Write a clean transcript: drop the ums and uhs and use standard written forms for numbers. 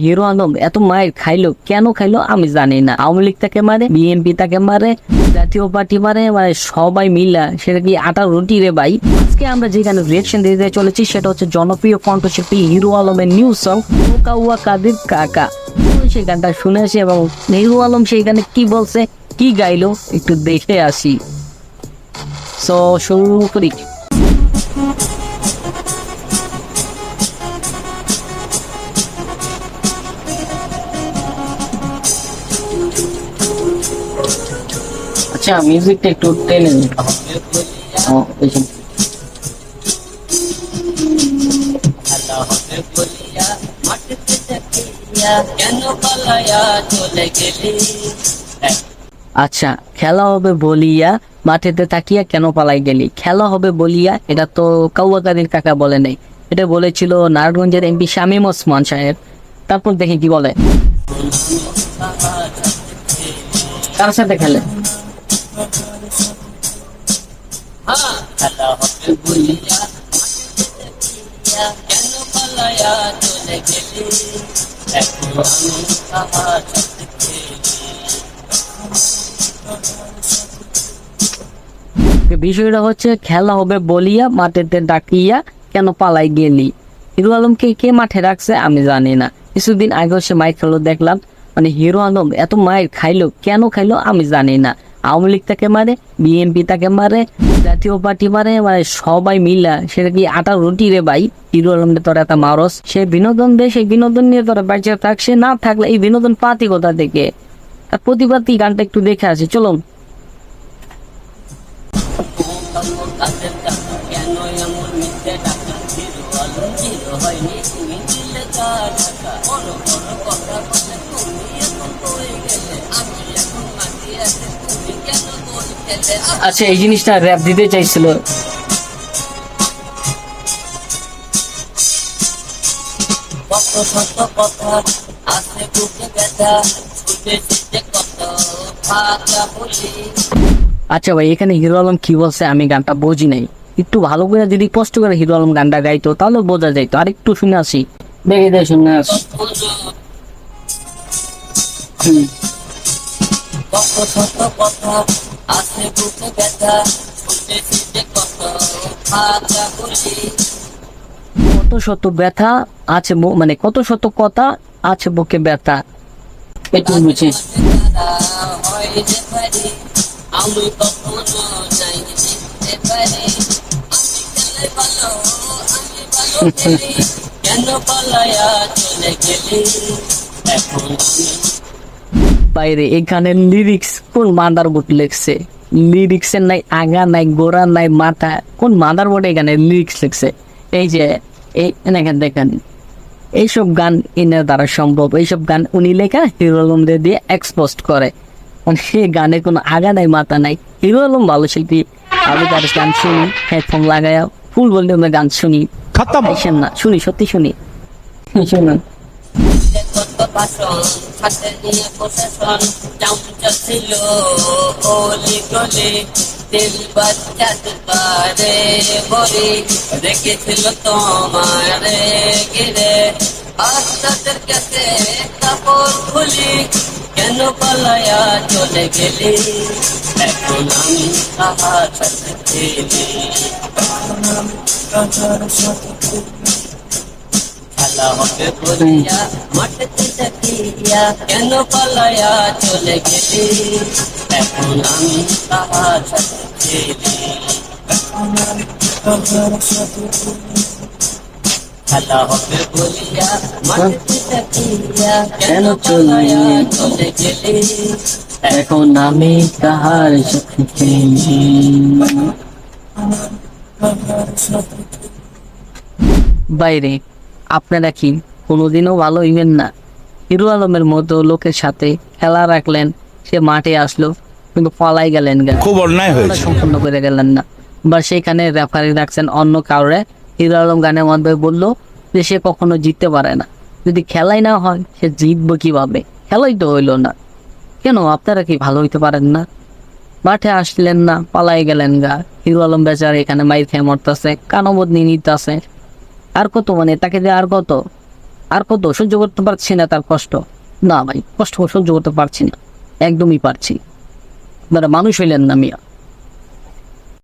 Hero Alam এত মায়ের খাইলো, কেন খাইলো আমি জানি না। আওয়ামী লীগ তাকে মারে, বিএনপি তাকে মারে, জাতীয় পার্টি মারে, মানে সবাই মিলা সেটা কি আটা রুটি রে ভাই। আজকে আমরা যেখানে রিয়েকশন দিতে চলেছি সেটা হচ্ছে জনপ্রিয় কণ্ঠশিল্পী হিরো আলমের নিউ সং ওকা ওয়া কাদির কাকা। সেই গানটা শুনে আসি এবং হিরো আলম সেই গানে কি বলছে, কি গাইলো একটু দেখে আসি। সো শুরু করি। আচ্ছা মিউজিকটা একটু টেনে নি। আচ্ছা, খেলা হবে বলিয়া মাঠেতে তাকিয়া কেন পালাই গেলি। খেলা হবে বলিয়া এটা তো কাউয়া কাদির কাকা বলে নাই, এটা বলেছিল নারায়ণগঞ্জের এমপি শামীম ওসমান সাহেব। তারপর দেখি কি বলে, কার সাথে খেলে। বিষয়টা হচ্ছে খেলা হবে বলিয়া মাঠেতে ডাকিয়া কেন পালাই গেলি। হিরো আলমকে কে মাঠে রাখছে আমি জানি না। কিছুদিন আগেও সে মাইর খেলো দেখলাম। মানে হিরো আলম এত মায়ের খাইলো, কেন খাইলো আমি জানি না। আওয়ামী লীগ তাকে মারে, বিএনপি তাকে মারে, জাতীয় পার্টি মারে, মানে সবাই মিলা সেটা কি আটা রুটি রে ভাই। হিরো আলম তোর এত মারস, সে বিনোদন দেয়, সেই বিনোদন নিয়ে তোরা বেঁচে থাক। সে না থাকলে এই বিনোদন পাতি কোথা থেকে। তার প্রতিবাদী গানটা একটু দেখে আসি চলুন। আচ্ছা এই জিনিসটা র‍্যাপ দিতে চাইছিল। আচ্ছা ভাই, এখানে হিরো আলম কি বলছে আমি গানটা বুঝি নাই। একটু ভালো করে যদি কষ্ট করে হিরো আলম গানটা গাইতো তাহলে বোঝা যাইতো। আর একটু শুনে আসি, দেখে দে শুনে আসি। কত শত ব্যথা আছে, মানে কত শত কথা আছে বুকে ব্যথা, একটু বুঝি। বাইরে এই গানের লিরিক্স কোন মাদার বোর্ড লিখছে? লিরিক্সের নাই আগা নাই গোড়া নাই মাথা, কোন মাদার বোর্ডে গানের লিরিক্স লিখছে? এই যে এই দেখেন, এইসব গান এনার দ্বারা সম্ভব। এইসব গান উনি লেখা হিরো আলমদের দিয়ে এক্সপোস্ট করে। মানে সে গানে কোনো আগা নাই মাথা নাই। হিরো আলম ভালো শিল্পী, আমি তার গান শুনি হেডফোন লাগায়া ফুল ভলিউমে গান শুনি। আইসেন না, শুনি সত্যি শুনি, শুনুন। রেখেছিল তোমারে গিরে আস্তাদের কাছে কাপড় খুলি কেন পালায়া চলে গেলি এখন আমি তাহার সাথে খেলি খেলা হবে বলিয়া মাঠেতে দেখিয়া কেন পালায়া চলে গেলি এখন আমি তাহার সাথে খেলি খেলা হবে বলিয়া মাঠেতে দেখিয়া কেন পালায়া চলে গেলি এখন আমি তাহার সাথে খেলি। বাইরে আপনারা কি কোনোদিনও ভালো হইবেন না? হিরো আলমের মতো লোকের সাথে খেলা রাখলেন, সে মাঠে আসলো কিন্তু পলাই গেলেন, খুব অন্যায় হয়েছে, সম্পূর্ণ করে গেলেন না। বা সেখানে রেফারি রাখছেন অন্য কাউরে। হিরো আলম গানের মধ্যে বললো যে সে কখনো জিততে পারে না। যদি খেলাই না হয় সে জিতবো কিভাবে? খেলাই তো হইলো না। কেন আপনারা কি ভালো হইতে পারেন না? মাঠে আসলেন না, পালাই গেলেন গা। হিরো আলম বেচার এখানে মাইর খেয়ে মরতেছে, কানবদনি নিতেছে। আর কত, মানে তাকে দিয়ে আর কত? আর কত সহ্য করতে পারছি না তার কষ্ট। না ভাই, কষ্ট সহ্য করতে পারছি না, একদমই পারছি না। আপনারা মানুষ হইলেন না মিয়া।